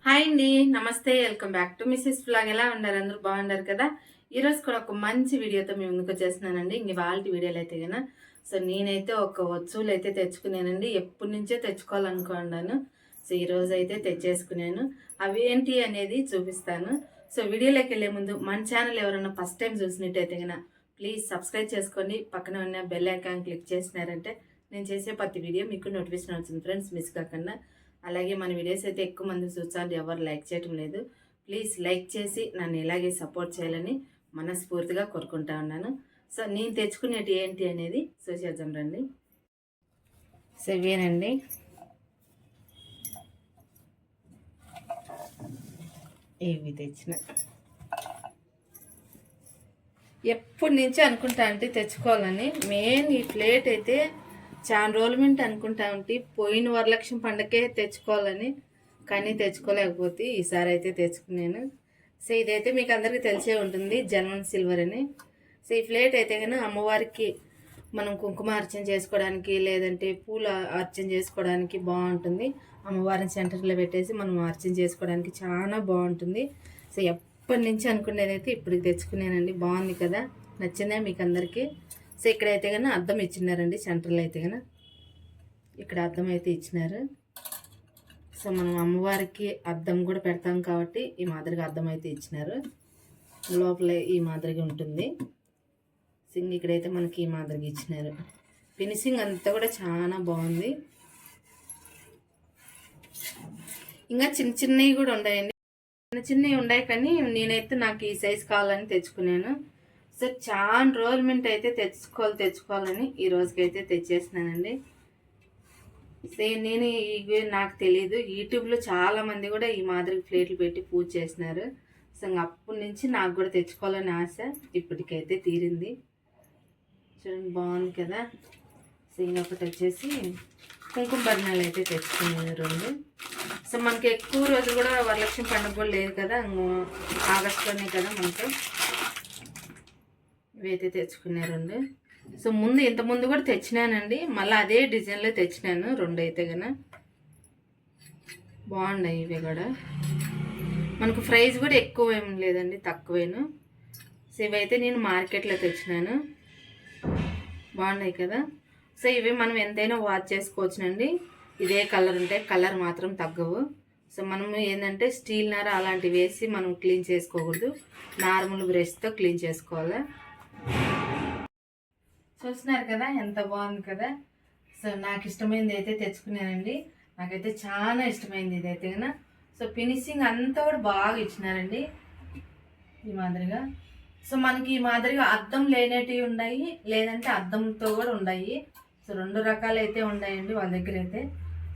Hi అండి, నమస్తే. Welcome back to missus vlog. ఎలా ఉన్నారు? అందరూ బాగున్నారు కదా? ఈరోజు కూడా ఒక మంచి వీడియోతో మేము ముందుకు వచ్చేస్తున్నానండి. ఇంక వాళ్ళ వీడియోలు అయితే కదా. సో నేనైతే ఒక వస్తువులు అయితే తెచ్చుకున్నానండి. ఎప్పటి నుంచో తెచ్చుకోవాలనుకున్నాను. సో ఈరోజు అయితే తెచ్చేసుకున్నాను. అవి ఏంటి అనేది చూపిస్తాను. సో వీడియోలోకి వెళ్ళే ముందు మన ఛానల్ ఎవరైనా ఫస్ట్ టైం చూసినట్టయితే కనుక ప్లీజ్ సబ్స్క్రైబ్ చేసుకోండి. పక్కన ఉన్న బెల్ ఐకాన్ క్లిక్ చేసినారంటే నేను చేసే ప్రతి వీడియో మీకు నోటిఫికేషన్ వచ్చింది ఫ్రెండ్స్, మిస్ కాకుండా. అలాగే మన వీడియోస్ అయితే ఎక్కువ మంది చూస్తారు, ఎవరు లైక్ చేయటం లేదు. ప్లీజ్ లైక్ చేసి నన్ను ఇలాగే సపోర్ట్ చేయాలని మనస్ఫూర్తిగా కోరుకుంటా ఉన్నాను. సో నేను తెచ్చుకునేటి ఏంటి అనేది చూసేద్దాం రండి. సో ఇవేనండి, ఇవి తెచ్చిన. ఎప్పటి నుంచి అనుకుంటా అంటే తెచ్చుకోవాలని. మెయిన్ ఈ ప్లేట్ అయితే చాలా రోజుల మింటి అనుకుంటా ఉంటే పోయిన వరలక్ష్మి పండగకే తెచ్చుకోవాలని, కానీ తెచ్చుకోలేకపోతే ఈసారి అయితే తెచ్చుకున్నాను. సో ఇదైతే మీకు అందరికీ తెలిసే ఉంటుంది, జర్మన్ సిల్వర్ అని. సో ఈ ప్లేట్ అయితే కానీ అమ్మవారికి మనం కుంకుమ అర్చన చేసుకోవడానికి లేదంటే పూల అర్చన చేసుకోవడానికి బాగుంటుంది. అమ్మవారిని సెంటర్లో పెట్టేసి మనం అర్చన చేసుకోవడానికి చాలా బాగుంటుంది. సో ఎప్పటి నుంచి అనుకునేదైతే ఇప్పుడు తెచ్చుకున్నానండి. బాగుంది కదా, నచ్చిందా మీకు అందరికీ? సో ఇక్కడైతే కన్నా అద్దం ఇచ్చినారండి, సెంటర్లో అయితే కన్నా ఇక్కడ అద్దం అయితే ఇచ్చినారు. సో మనం అమ్మవారికి అద్దం కూడా పెడతాం కాబట్టి ఈ మాదిరిగా అద్దం అయితే ఇచ్చినారు. లోపల ఈ మాదిరిగా ఉంటుంది. సింగ్ ఇక్కడైతే మనకి ఈ మాదిరిగా ఇచ్చినారు. ఫినిషింగ్ అంతా కూడా చాలా బాగుంది. ఇంకా చిన్న చిన్నవి కూడా ఉన్నాయండి, చిన్న చిన్నవి ఉన్నాయి, కానీ నేనైతే నాకు ఈ సైజు కావాలని తెచ్చుకున్నాను. సో చాలా రోజుల మింటి అయితే తెచ్చుకోవాలని ఈ రోజుకైతే తెచ్చేసినానండి. నేను ఇవి నాకు తెలియదు, యూట్యూబ్లో చాలామంది కూడా ఈ మాదిరి ప్లేట్లు పెట్టి పూజ చేసినారు. సో అప్పటి నుంచి నాకు కూడా తెచ్చుకోవాలని ఆశ ఇప్పటికైతే తీరింది. చూడండి బాగుంది కదా. సో ఇంకొకటి వచ్చేసి కుంకుమ భరణాలు అయితే తెచ్చుకున్నాను 2. సో మనకి ఎక్కువ రోజులు కూడా వరలక్ష్మి పండుగ కూడా లేదు కదా, ఆగస్టులోనే కదా మనకు. ఇవైతే తెచ్చుకున్నారు 2. సో ఇంతకుముందు కూడా తెచ్చినానండి, మళ్ళీ అదే డిజైన్లో తెచ్చినాను 2 అయితే కన్నా. బాగున్నాయి ఇవి కూడా. మనకు ప్రైస్ కూడా ఎక్కువ ఏం లేదండి, తక్కువేను. సో ఇవైతే నేను మార్కెట్లో తెచ్చినాను. బాగున్నాయి కదా. సో ఇవి మనం ఎంతైనా వాష్ చేసుకోవచ్చునండి. ఇదే కలర్ ఉంటాయి, కలర్ మాత్రం తగ్గవు. సో మనం ఏంటంటే స్టీల్ నార అలాంటివి వేసి మనం క్లీన్ చేసుకోకూడదు, నార్మల్ బ్రష్తో క్లీన్ చేసుకోవాలి. చూస్తున్నారు కదా ఎంత బాగుంది కదా. సో నాకు ఇష్టమైనది అయితే తెచ్చుకున్నానండి. నాకైతే చాలా ఇష్టమైంది ఇదైతే కన్నా. సో ఫినిషింగ్ అంతా కూడా బాగా ఇచ్చినారండి ఈ మాదిరిగా. సో మనకి ఈ మాదిరిగా అద్దం లేనేటివి ఉన్నాయి, లేదంటే అద్దంతో కూడా ఉన్నాయి. సో 2 రకాలు అయితే ఉన్నాయండి వాళ్ళ దగ్గర అయితే.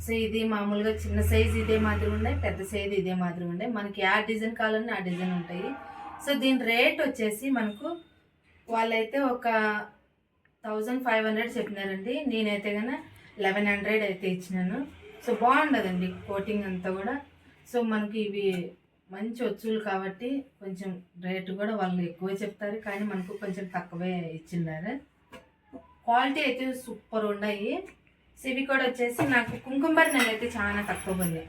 సో ఇది మామూలుగా చిన్న సైజు ఇదే మాదిరి ఉన్నాయి, పెద్ద సైజు ఇదే మాదిరి ఉన్నాయి. మనకి ఆ డిజైన్ కావాలన్నా ఆ డిజైన్ ఉంటాయి. సో దీని రేట్ వచ్చేసి మనకు వాళ్ళైతే ఒక 1500 చెప్పినారండి. నేనైతే కన్నా 1100 అయితే ఇచ్చినాను. సో బాగుండదండి కోటింగ్ అంతా కూడా. సో మనకి ఇవి మంచి వచ్చులు కాబట్టి కొంచెం రేటు కూడా వాళ్ళు ఎక్కువే చెప్తారు, కానీ మనకు కొంచెం తక్కువే ఇచ్చిన్నారు. క్వాలిటీ అయితే సూపర్ ఉన్నాయి. సో ఇవి కూడా వచ్చేసి నాకు కుంకుమ భరణాలు అయితే చాలా తక్కువ పడినాయి,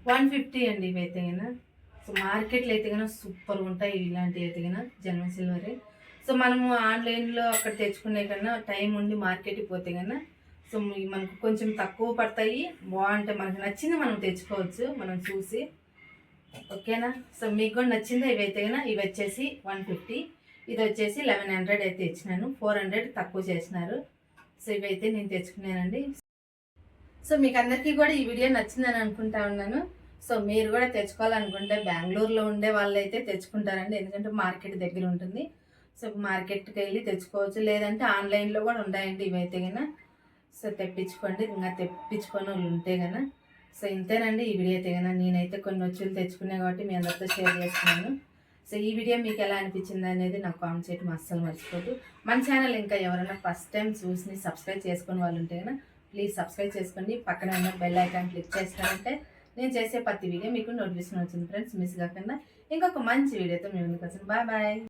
150 అండి ఇవి అయితే కన్నా. సో మార్కెట్లో అయితే కన్నా సూపర్ ఉంటాయి ఇలాంటివి అయితే కన్నా, జర్మన్ సిల్వరే. సో మనము ఆన్లైన్లో అక్కడ తెచ్చుకునే కన్నా టైం ఉండి మార్కెట్కి పోతే కన్నా సో మనకు కొంచెం తక్కువ పడతాయి, బాగుంటాయి. మనకు నచ్చింది మనం తెచ్చుకోవచ్చు మనం చూసి, ఓకేనా. సో మీకు కూడా నచ్చిందా ఇవైతే కన్నా? ఇవి వచ్చేసి 150, ఇది వచ్చేసి 1100 అయితే ఇచ్చినాను, 400 తక్కువ చేసినారు. సో ఇవైతే నేను తెచ్చుకున్నానండి. సో మీకు అందరికీ కూడా ఈ వీడియో నచ్చిందని అనుకుంటా ఉన్నాను. సో మీరు కూడా తెచ్చుకోవాలనుకుంటే బెంగళూరులో ఉండే వాళ్ళు అయితే తెచ్చుకుంటారండి, ఎందుకంటే మార్కెట్ దగ్గర ఉంటుంది. సో మార్కెట్కి వెళ్ళి తెచ్చుకోవచ్చు, లేదంటే ఆన్లైన్లో కూడా ఉన్నాయండి ఇవైతే కన్నా. సో తెప్పించుకోండి, ఇంకా తెప్పించుకొని వాళ్ళు ఉంటే కన్నా. సో ఇంతేనండి ఈ వీడియో అయితే కన్నా. నేనైతే కొన్ని వచ్చులు తెచ్చుకున్నాను కాబట్టి మీ అందరితో షేర్ చేసుకున్నాను. సో ఈ వీడియో మీకు ఎలా అనిపించింది అనేది నాకు కామెంట్ చేయడం అస్సలు మర్చిపోదు. మన ఛానల్ ఇంకా ఎవరైనా ఫస్ట్ టైం చూసి సబ్స్క్రైబ్ చేసుకుని వాళ్ళు ఉంటే కన్నా ప్లీజ్ సబ్స్క్రైబ్ చేసుకోండి. పక్కన ఉన్న బెల్ ఐకాన్ క్లిక్ చేస్తారంటే నేను చేసే ప్రతి వీడియో మీకు నోటిఫికేషన్ వచ్చింది ఫ్రెండ్స్, మిస్ కాకుండా. ఇంకొక మంచి వీడియోతో మీ ముందుకు వచ్చింది. Bye bye.